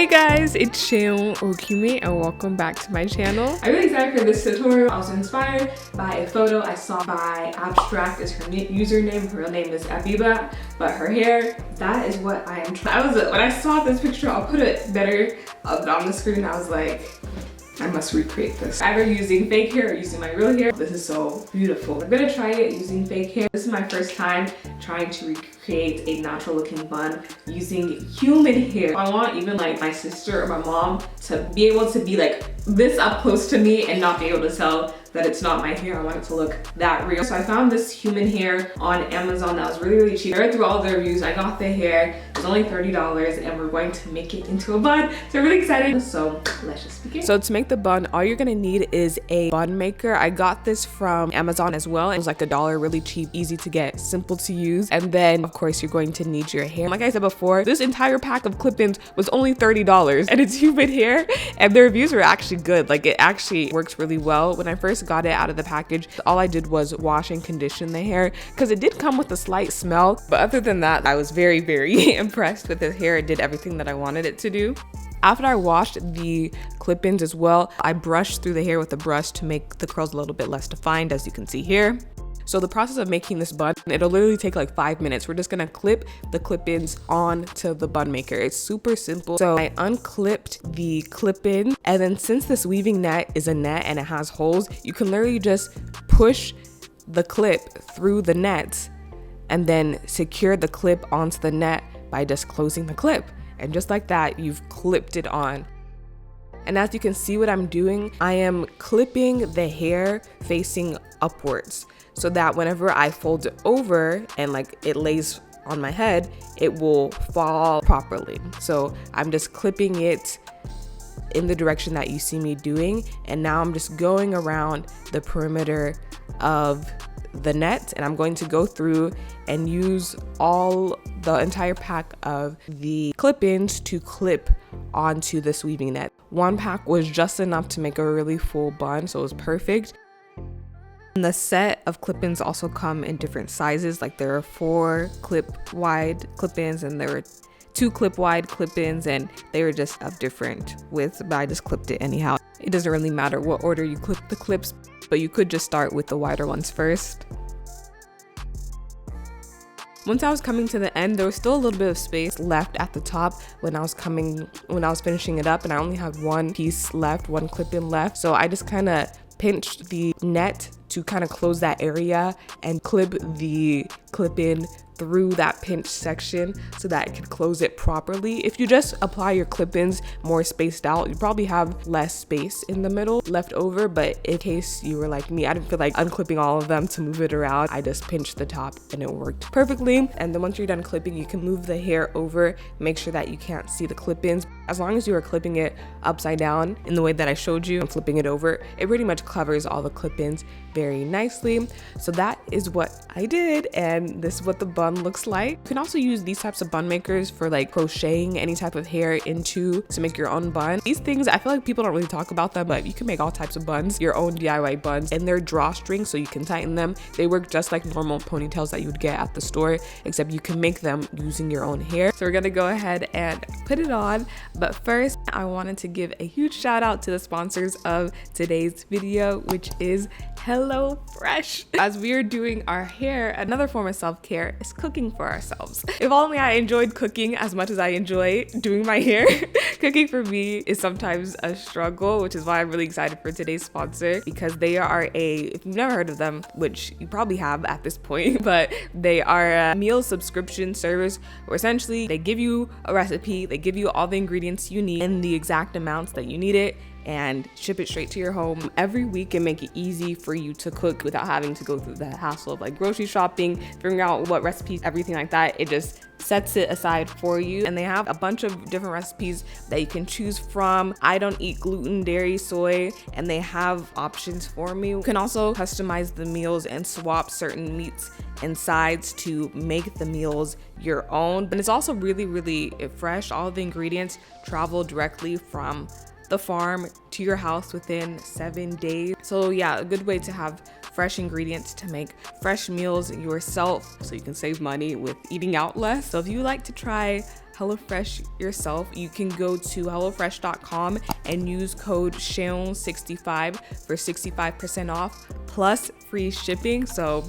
Hey guys, it's Cheon Okimi and welcome back to my channel. I'm really excited for this tutorial. I was inspired by a photo I saw by Abstract is her username. Her real name is Abiba, but her hair, that is what I am trying. When I saw this picture, I'll put it better up on the screen. I was like, I must recreate this. Either using fake hair or using my real hair. This is so beautiful. I'm gonna try it using fake hair. This is my first time trying to recreate a natural looking bun using human hair. I want even like my sister or my mom to be able to be like this up close to me and not be able to tell that it's not my hair. I want it to look that real. So I found this human hair on Amazon that was really cheap. I read through all the reviews. I got the hair. It was only $30 and we're going to make it into a bun. So I'm really excited. So let's just begin. So to make the bun, all you're gonna need is a bun maker. I got this from Amazon as well. It was like $1, really cheap, easy to get, simple to use. And then of course you're going to need your hair. Like I said before, this entire pack of clip-ins was only $30 and it's human hair. And the reviews were actually good. Like it actually works really well. When I first got it out of the package, all I did was wash and condition the hair because it did come with a slight smell. But other than that, I was very impressed with the hair. It did everything that I wanted it to do. After I washed the clip-ins as well, I brushed through the hair with a brush to make the curls a little bit less defined, as you can see here. So the process of making this bun, it'll literally take like 5 minutes. We're just gonna clip the clip-ins onto the bun maker. It's super simple. So I unclipped the clip-in, and then since this weaving net is a net and it has holes, you can literally just push the clip through the net and then secure the clip onto the net by just closing the clip. And just like that, you've clipped it on. And as you can see what I'm doing, I am clipping the hair facing upwards so that whenever I fold it over and like it lays on my head, it will fall properly. So I'm just clipping it in the direction that you see me doing. And now I'm just going around the perimeter of the net, and I'm going to go through and use the entire pack of the clip-ins to clip onto this weaving net. One pack was just enough to make a really full bun, so it was perfect. And the set of clip-ins also come in different sizes. Like there are 4 clip-wide clip-ins and there were 2 clip-wide clip-ins, and they were just of different widths, but I just clipped it anyhow. It doesn't really matter what order you clip the clips, but you could just start with the wider ones first. Once I was coming to the end, there was still a little bit of space left at the top when I was finishing it up, and I only had one piece left, one clip-in left. So I just kind of pinched the net to kind of close that area and clip the clip-in through that pinch section so that it can close it properly. If you just apply your clip-ins more spaced out, you probably have less space in the middle left over, but in case you were like me, I didn't feel like unclipping all of them to move it around. I just pinched the top and it worked perfectly. And then once you're done clipping, you can move the hair over, make sure that you can't see the clip-ins. As long as you are clipping it upside down in the way that I showed you and flipping it over, it pretty much covers all the clip-ins very nicely. So that is what I did, and this is what the bun looks like. You can also use these types of bun makers for like crocheting any type of hair into to make your own bun. These things, I feel like people don't really talk about them, but you can make all types of buns, your own DIY buns, and they're drawstring, so you can tighten them. They work just like normal ponytails that you would get at the store, except you can make them using your own hair. So we're gonna go ahead and put it on, but first I wanted to give a huge shout out to the sponsors of today's video, which is HelloFresh. As we are doing our hair, another form of self-care is cooking for ourselves. If only I enjoyed cooking as much as I enjoy doing my hair. Cooking for me is sometimes a struggle, which is why I'm really excited for today's sponsor, because they are if you've never heard of them, which you probably have at this point, but they are a meal subscription service where essentially they give you a recipe, they give you all the ingredients you need in the exact amounts that you need it, and ship it straight to your home every week and make it easy for you to cook without having to go through the hassle of like grocery shopping, figuring out what recipes, everything like that. It just sets it aside for you, and they have a bunch of different recipes that you can choose from. I don't eat gluten, dairy, soy, and they have options for me. You can also customize the meals and swap certain meats and sides to make the meals your own. And it's also really fresh. All of the ingredients travel directly from the farm to your house within 7 days. So yeah, a good way to have fresh ingredients to make fresh meals yourself so you can save money with eating out less. So if you like to try HelloFresh yourself, you can go to hellofresh.com and use code Shayon65 for 65% off plus free shipping. So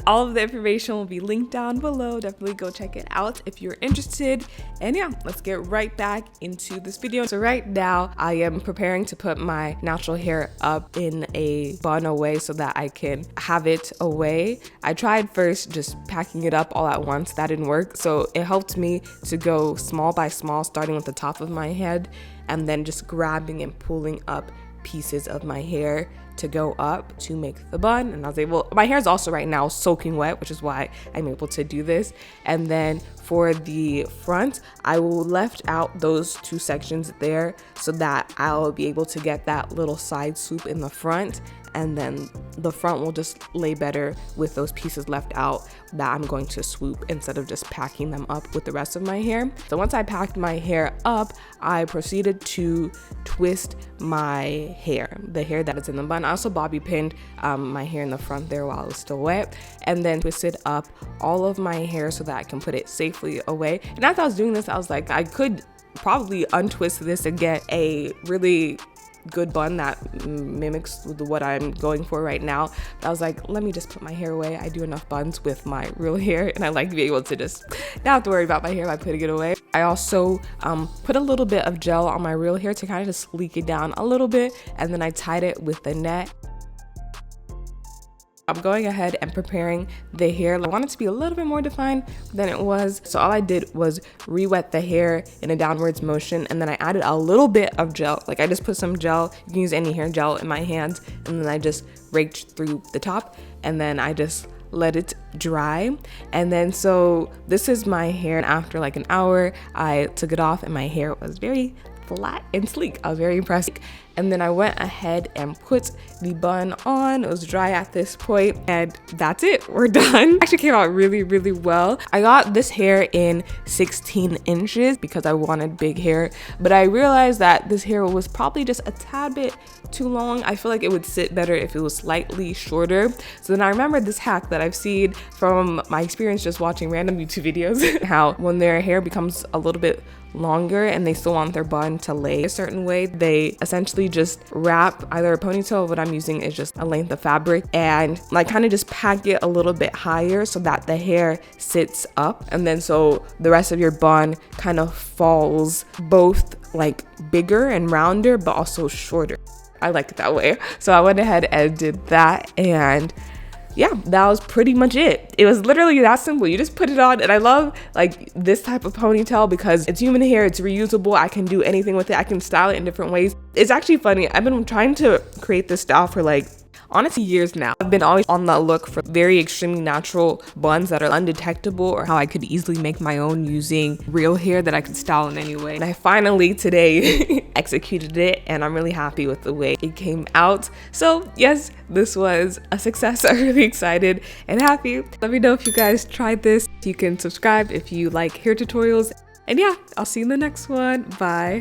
all of the information will be linked down below. Definitely go check it out if you're interested. And yeah, let's get right back into this video. So right now I am preparing to put my natural hair up in a bun away so that I can have it away. I tried first just packing it up all at once. That didn't work. So it helped me to go small by small, starting with the top of my head and then just grabbing and pulling up pieces of my hair to go up to make the bun. And I was able, my hair is also right now soaking wet, which is why I'm able to do this. And then for the front, I will left out those two sections there so that I'll be able to get that little side swoop in the front, and then the front will just lay better with those pieces left out that I'm going to swoop instead of just packing them up with the rest of my hair. So once I packed my hair up, I proceeded to twist my hair, the hair that is in the bun. I also bobby pinned my hair in the front there while it was still wet, and then twisted up all of my hair so that I can put it safely away. And as I was doing this, I was like, I could probably untwist this and get a really good bun that mimics what I'm going for right now. But I was like, let me just put my hair away. I do enough buns with my real hair, and I like to be able to just not have to worry about my hair by putting it away. I also put a little bit of gel on my real hair to kind of just sleek it down a little bit, and then I tied it with the net. I'm going ahead and preparing the hair. I want it to be a little bit more defined than it was. So all I did was re-wet the hair in a downwards motion, and then I added a little bit of gel. Like I just put some gel, you can use any hair gel, in my hands, and then I just raked through the top, and then I just let it dry. And then so this is my hair, and after like an hour I took it off and my hair was very flat and sleek. I was very impressed. And then I went ahead and put the bun on. It was dry at this point, and that's it. We're done. It actually came out really, really well. I got this hair in 16 inches because I wanted big hair, but I realized that this hair was probably just a tad bit too long. I feel like it would sit better if it was slightly shorter. So then I remembered this hack that I've seen from my experience just watching random YouTube videos, how when their hair becomes a little bit longer and they still want their bun to lay a certain way, they essentially just wrap either a ponytail. What I'm using is just a length of fabric, and like kind of just pack it a little bit higher so that the hair sits up, and then so the rest of your bun kind of falls both like bigger and rounder but also shorter. I like it that way. So I went ahead and did that, and yeah, that was pretty much it. It was literally that simple. You just put it on, and I love like this type of ponytail because it's human hair, it's reusable. I can do anything with it. I can style it in different ways. It's actually funny. I've been trying to create this style for like honestly years now. I've been always on the look for very extremely natural buns that are undetectable, or how I could easily make my own using real hair that I could style in any way. And I finally today executed it, and I'm really happy with the way it came out. So yes, this was a success. I'm really excited and happy. Let me know if you guys tried this. You can subscribe if you like hair tutorials. And yeah, I'll see you in the next one. Bye.